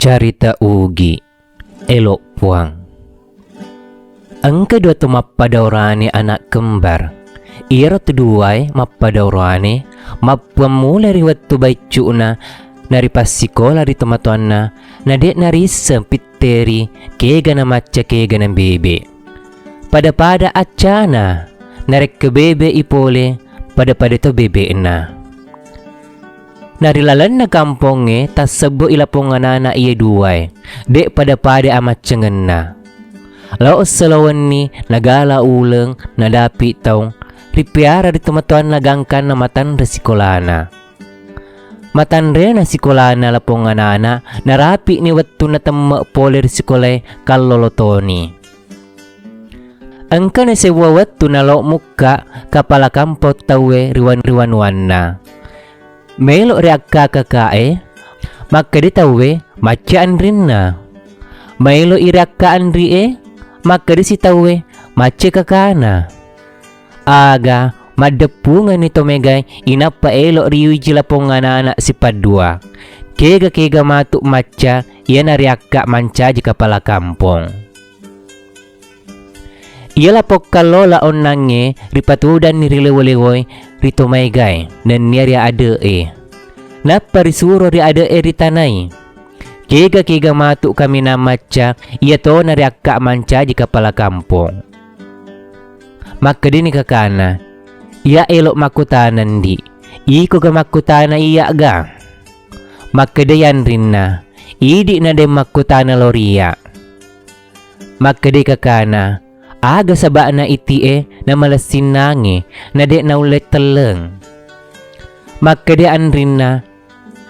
Carita Ugi Elok Puang. Ang kedua tu mapadaurani anak kembar. Ira tu duai mapadaurani mapamula riwat tu baicuna nari pas sikola di tomatuanna na dek nari sempiteri kega na maca kega na bebe. Pada acana narek ke bebe ipole pada to bebe na. Narilalan na kamponge tas sebo ilapongan na iya duai dek pada amat cengen na. Laos selawan ni nagala uleng nadapi taong ripiara di tematuan nagangkan na matan resikolana. Matan re na sikolana lapongan na narapi ni watu na temek pole resikolay kalolotoni. Angka na sewa watu na lo muka kapala kampot tawe riwan-riwanuan na. Melo reakka kakae maka ditawe macaan rin na. Melo irakkaan rie maka disitawe mace kakana. Aga madepungan nito megay inapa elo riuji lapongan anak si padua. Kega matuk maca ia nariakka manca jika pala kampong. Ia lapok kalola onange ripatudan ni rilewolewoy rito megay dan niya ada napa risuro ri ada ritanay. Kega matuk kami na maca ia to nariakka manca jika pala kampong. Maka dini kakana ia elok makutanan di iko ga makutana iya ga. Maka dayan rin na idi na de makutana loria. Maka di kakana aga saba na iti na malasin nangi na de na ulit teleng. Maka dian rin na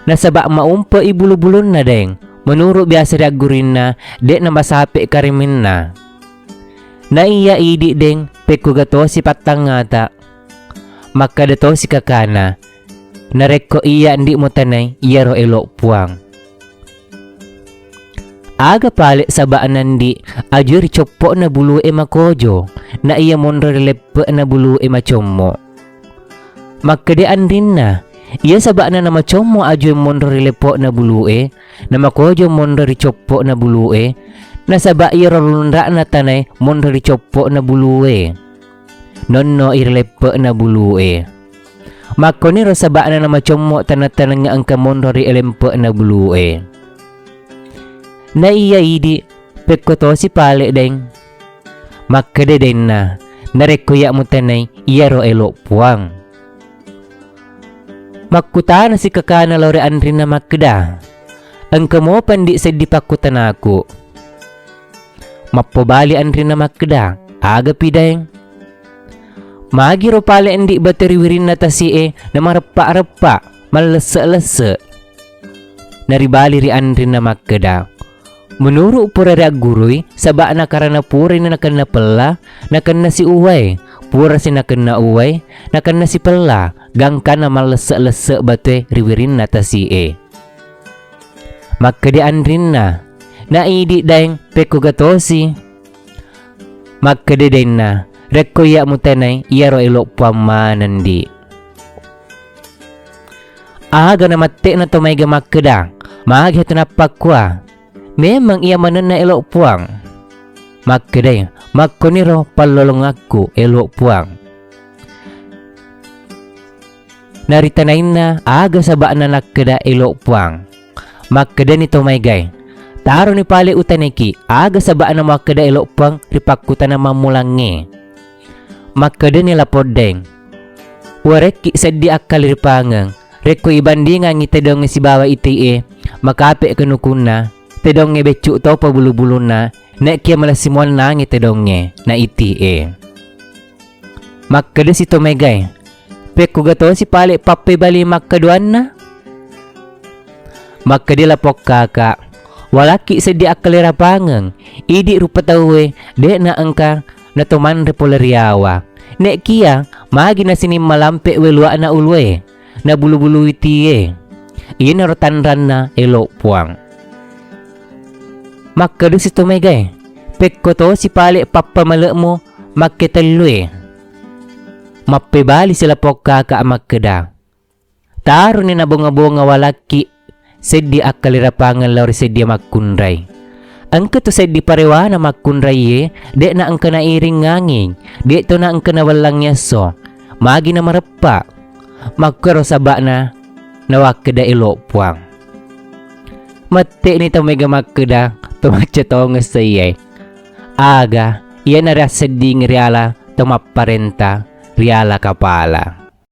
nasaba maumpa ibulu-bulun na deng menurut biasa dagurin na de na masapi karimin na. Na iya idi deng peku gato si patangata. Maka dato si kakana nareko iya ndi mo tanay iya ro elok puang. Aga palik sabaan nandi ajur copo na bulu makojo na iya mondro lepe na bulu macommo. Maka dian rin na iya sabaan na macommo ajur mondro lepo na bulu na makojo mondro copo na bulu na saba iya rolunra na tanay mondro copo na bulu nonno irlepe na bulu Mako ni rosaba na macommo tanat-tanang nga ang kamondro elempe na bulu na iya idi pekko to si pale deng. Maka den na narekuya mo tanay iya ro elok puang. Makutana si kakana lore andrin na makda. Ang kamo pandi sa dipakutan ako. Mapobali andrin na makda aga pideng. Magiro pale andi bateriwirin na tasi na marapa-rapa malese-lese. Naribali ri andrin na makda. Menurut pura ria gurui saba na karana pura na nakana pela nakana si uway. Pura si nakana uway nakana si pela gangkan na malese-lese bate riwirin na tasi Maka di andrin na idi daeng peko gatosi. Maka di den na reko ya mutanay iya ro elok pamanan di. Aga na mate na to may gamakda maghet na pakwa. Memang ia manan na elok puang. Maka day makoniro palolong aku elok puang. Naritanain na aga saba na nakda elok puang. Maka day nito may gay. Taro ni pali utaniki aga saba na makda elok puang ripakutan na mamulangi. Maka day nila podeng. Wareki sedi akal ripangang. Reko ibandingan ngitedong si bawa iti makape kenukuna. Tedonge becu to pa bulu-bulu na nek kia malasimuan na ngitedonge na iti Maka de si tomegay peku gato si pali pape bali makaduan na. Maka di lapok kakak walaki sedi akalira pangang idi rupa tawe de na angka na toman repoleriawa nek kia magi na sini malampe welua na ulwe na bulu-bulu iti iya narotanran na elok puang. Maka do si tumegay pekko to si pali papamalak mo makketalwe. Mapibali sila po kaka makeda. Taro ni nabunga-bunga walaki Sedi akalirapangan lauri sedi magkunray. Ang kato sedi parewa na magkunray de na ang kanairing nganging, de to na ang kanawalang yaso, magi na marapa, magkaro saba na, nawak kada ilopwang. Mati ni may gamakada, tumatsatong sa iya. Aga, iyan na rasad ding reala, tumaparenta, reala kapala.